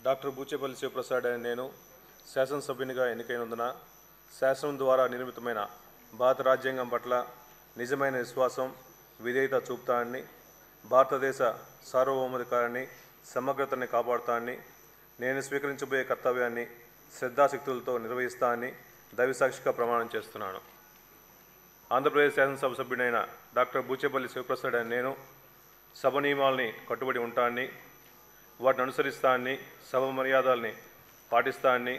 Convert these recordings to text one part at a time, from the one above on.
Doctor Boochepalli Sivaprasad అనే నేను శాసనసభ్యునిగా ఎన్నికైనందున శాసనం ద్వారా నిర్మితమైన భారత రాజ్యాంగం పట్ల నిజమైన విశ్వాసం, విధేయత చూపుతానని, భారతదేశ సార్వభౌమాధికారాన్ని, సమగ్రతని కాపాడుతానని, నేను స్వీకరించబోయే కర్తవ్యాన్ని శ్రద్ధాశక్తులతో నిర్వహిస్తానని దైవసాక్షిగా ప్రమాణం చేస్తున్నాను. ఆంధ్రప్రదేశ్ శాసనసభ సభ్యుడైన డాక్టర్ బూచేపల్లి శివప్రసాద్ అనే నేను సభ నియమాలని కట్టుబడి ఉంటానని, వాటిని అనుసరిస్తానని, సభ మర్యాదల్ని పాటిస్తానని,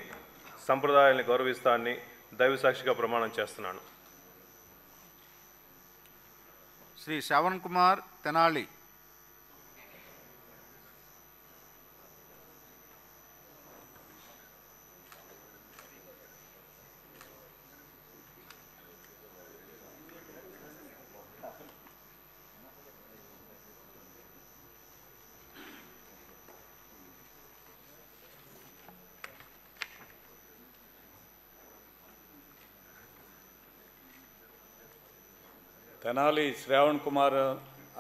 సంప్రదాయాల్ని గౌరవిస్తానని దైవసాక్షిగా ప్రమాణం చేస్తున్నాను. శ్రీ శ్రవణ్ కుమార్ తెనాలి. తెనాలి శ్రావణ్ కుమార్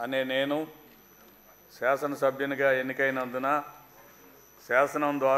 అనే నేను శాసనసభ్యునిగా ఎన్నికైనందున శాసనం ద్వారా